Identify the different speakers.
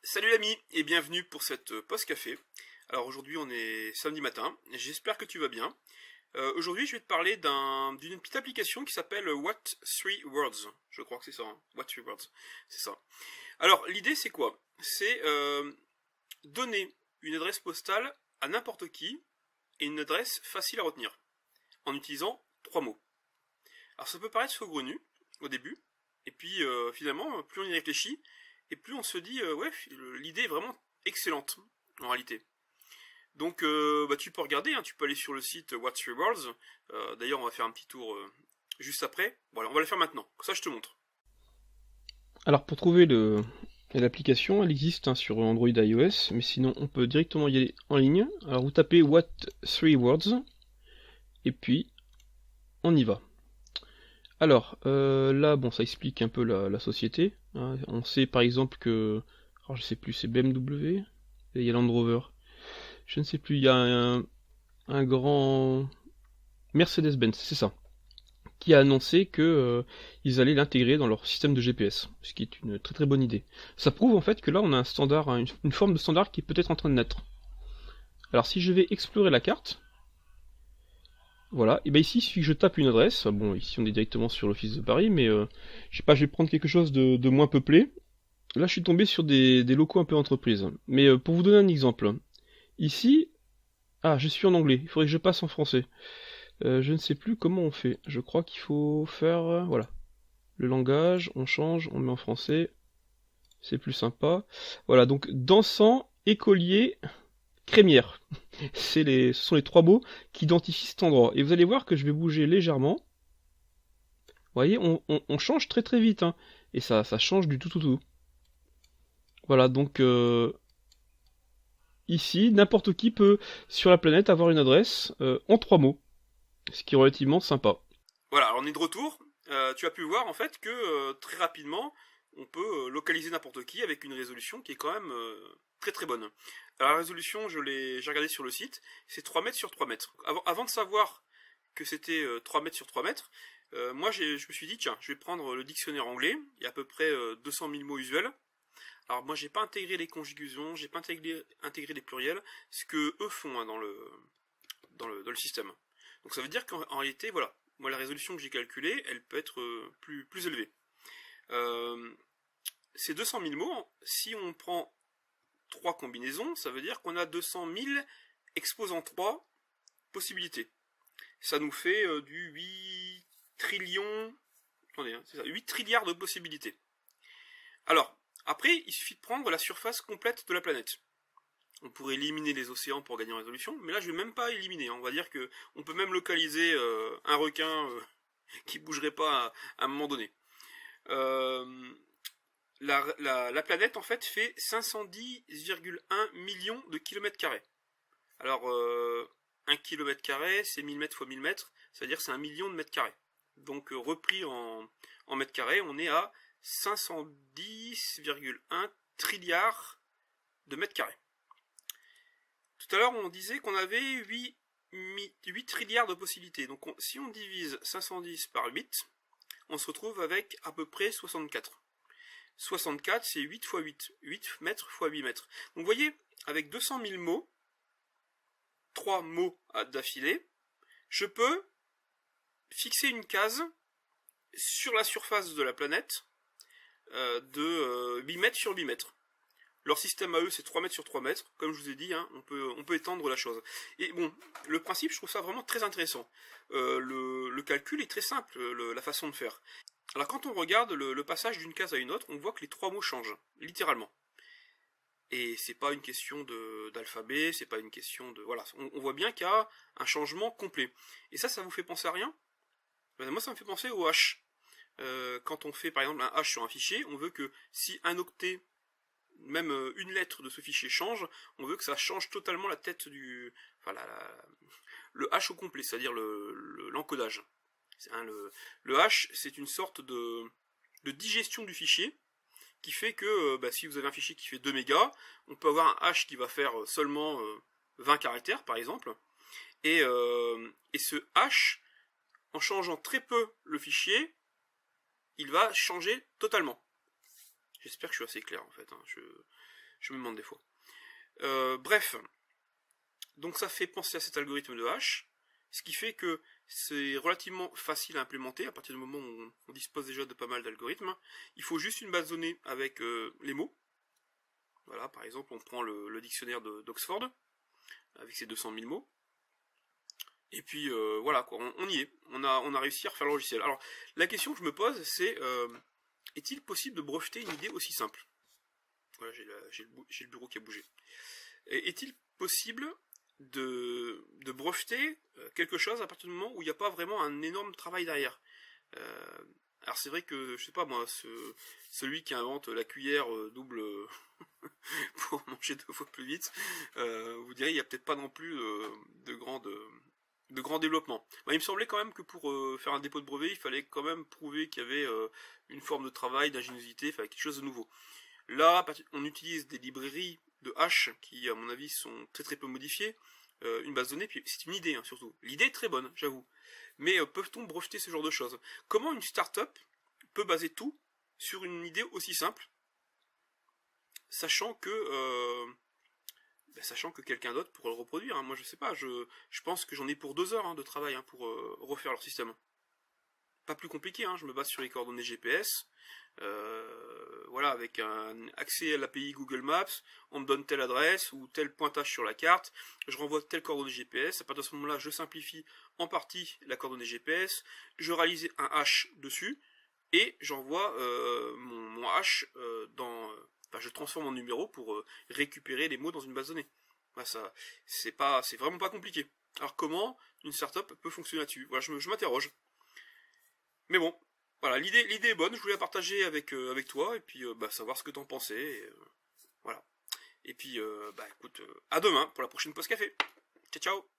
Speaker 1: Salut l'ami et bienvenue pour cette pause café. Alors aujourd'hui on est samedi matin, j'espère que tu vas bien. Aujourd'hui je vais te parler d'une petite application qui s'appelle What 3 Words. Je crois que c'est ça, hein. What 3 Words, c'est ça. Alors l'idée c'est quoi? C'est donner une adresse postale à n'importe qui et une adresse facile à retenir en utilisant 3 mots. Alors ça peut paraître saugrenu au début, et puis finalement plus on y réfléchit, et plus on se dit, ouais, l'idée est vraiment excellente, en réalité. Donc, tu peux regarder, hein, tu peux aller sur le site What's Rewards. D'ailleurs, on va faire un petit tour juste après. Voilà, on va le faire maintenant. Comme ça, je te montre.
Speaker 2: Alors pour trouver l'application, elle existe sur Android et iOS, mais sinon on peut directement y aller en ligne. Alors vous tapez What 3 Words, et puis on y va. Alors là, bon, ça explique un peu la société. Hein. On sait par exemple que, alors je sais plus, c'est BMW, et il y a Land Rover. Je ne sais plus, il y a un grand Mercedes-Benz, c'est ça, qui a annoncé que ils allaient l'intégrer dans leur système de GPS, ce qui est une très très bonne idée. Ça prouve en fait que là on a un standard, une forme de standard qui est peut-être en train de naître. Alors si je vais explorer la carte, voilà, et bien ici il suffit que je tape une adresse. Bon, ici on est directement sur l'office de Paris, mais je sais pas, je vais prendre quelque chose de moins peuplé. Là je suis tombé sur des locaux un peu entreprises. Mais pour vous donner un exemple, ici, ah je suis en anglais, il faudrait que je passe en français. Je ne sais plus comment on fait. Je crois qu'il faut faire, voilà, le langage, on change, on met en français, c'est plus sympa. Voilà, donc dansant, écolier, crémière. Ce sont les 3 mots qui identifient cet endroit. Et vous allez voir que je vais bouger légèrement. Vous voyez, on change très très vite, hein. Et ça change du tout. Voilà, donc ici, n'importe qui peut, sur la planète, avoir une adresse en 3 mots. Ce qui est relativement sympa.
Speaker 1: Voilà, alors on est de retour. Tu as pu voir en fait que très rapidement, on peut localiser n'importe qui avec une résolution qui est quand même très très bonne. Alors la résolution, j'ai regardé sur le site, c'est 3 mètres sur 3 mètres. Avant de savoir que c'était 3 mètres sur 3 mètres, moi je me suis dit, tiens, je vais prendre le dictionnaire anglais, il y a à peu près 200 000 mots usuels. Alors moi j'ai pas intégré les conjugaisons, j'ai pas intégré les pluriels, ce que eux font hein, dans le système. Donc ça veut dire qu'en réalité, voilà, moi la résolution que j'ai calculée, elle peut être plus élevée. Ces 200 000 mots, si on prend 3 combinaisons, ça veut dire qu'on a 200 000 exposant 3 possibilités. Ça nous fait du 8 trillions, attendez, hein, c'est ça, 8 trilliards de possibilités. Alors, après, il suffit de prendre la surface complète de la planète. On pourrait éliminer les océans pour gagner en résolution, mais là je vais même pas éliminer. On va dire que on peut même localiser un requin qui bougerait pas à un moment donné. La planète en fait fait 510,1 millions de kilomètres carrés. Alors 1 kilomètre carré c'est 1000 mètres fois 1000 mètres, c'est-à-dire c'est 1 million de mètres carrés. Donc repris en mètres carrés, on est à 510,1 trilliards de mètres carrés. Tout à l'heure, on disait qu'on avait 8 trilliards de possibilités. Donc, si on divise 510 par 8, on se retrouve avec à peu près 64. 64, c'est 8 fois 8. 8 mètres fois 8 mètres. Donc, vous voyez, avec 200 000 mots, 3 mots d'affilée, je peux fixer une case sur la surface de la planète de 8 mètres sur 8 mètres. Leur système à eux, c'est 3 mètres sur 3 mètres. Comme je vous ai dit, hein, on peut étendre la chose. Et bon, le principe, je trouve ça vraiment très intéressant. Le calcul est très simple, la façon de faire. Alors quand on regarde le passage d'une case à une autre, on voit que les 3 mots changent, littéralement. Et c'est pas une question d'alphabet, c'est pas une question de... Voilà, on voit bien qu'il y a un changement complet. Et ça vous fait penser à rien? Moi, ça me fait penser au H. Quand on fait, par exemple, un H sur un fichier, on veut que si un octet même une lettre de ce fichier change, on veut que ça change totalement la tête du... Enfin, le hash au complet, c'est-à-dire l'encodage. Le hash, c'est une sorte de digestion du fichier, qui fait que si vous avez un fichier qui fait 2 mégas, on peut avoir un hash qui va faire seulement 20 caractères, par exemple, et ce hash, en changeant très peu le fichier, il va changer totalement. J'espère que je suis assez clair en fait. Hein. Je me demande des fois. Bref, donc ça fait penser à cet algorithme de hash, ce qui fait que c'est relativement facile à implémenter à partir du moment où on dispose déjà de pas mal d'algorithmes. Il faut juste une base de données avec les mots. Voilà, par exemple, on prend le dictionnaire d'Oxford, avec ses 200 000 mots. Et puis voilà, quoi, on y est. On a réussi à refaire le logiciel. Alors, la question que je me pose, c'est est-il possible de breveter une idée aussi simple? Voilà, j'ai le bureau qui a bougé. Est-il possible de breveter quelque chose à partir du moment où il n'y a pas vraiment un énorme travail derrière? Alors c'est vrai que, je sais pas moi, celui qui invente la cuillère double pour manger 2 fois plus vite, vous direz il n'y a peut-être pas non plus de grands développements. Il me semblait quand même que pour faire un dépôt de brevet, il fallait quand même prouver qu'il y avait une forme de travail, d'ingéniosité, enfin quelque chose de nouveau. Là, on utilise des librairies de hash qui, à mon avis, sont très très peu modifiées, une base de données, puis c'est une idée surtout. L'idée est très bonne, j'avoue. Mais peut-on breveter ce genre de choses? Comment une start-up peut baser tout sur une idée aussi simple, sachant que quelqu'un d'autre pourrait le reproduire? Moi, je sais pas, je pense que j'en ai pour 2 heures de travail pour refaire leur système. Pas plus compliqué, je me base sur les coordonnées GPS, voilà, avec un accès à l'API Google Maps, on me donne telle adresse ou tel pointage sur la carte, je renvoie telle coordonnée GPS, à partir de ce moment-là, je simplifie en partie la coordonnée GPS, je réalise un hash dessus, et j'envoie mon hash je transforme en numéro pour récupérer les mots dans une base de données. C'est vraiment pas compliqué. Alors comment une startup peut fonctionner là-dessus? Voilà, je m'interroge. Mais bon, voilà, l'idée est bonne, je voulais la partager avec toi, et puis savoir ce que t'en pensais, et, voilà. Et puis, écoute, à demain pour la prochaine pause café. Ciao, ciao.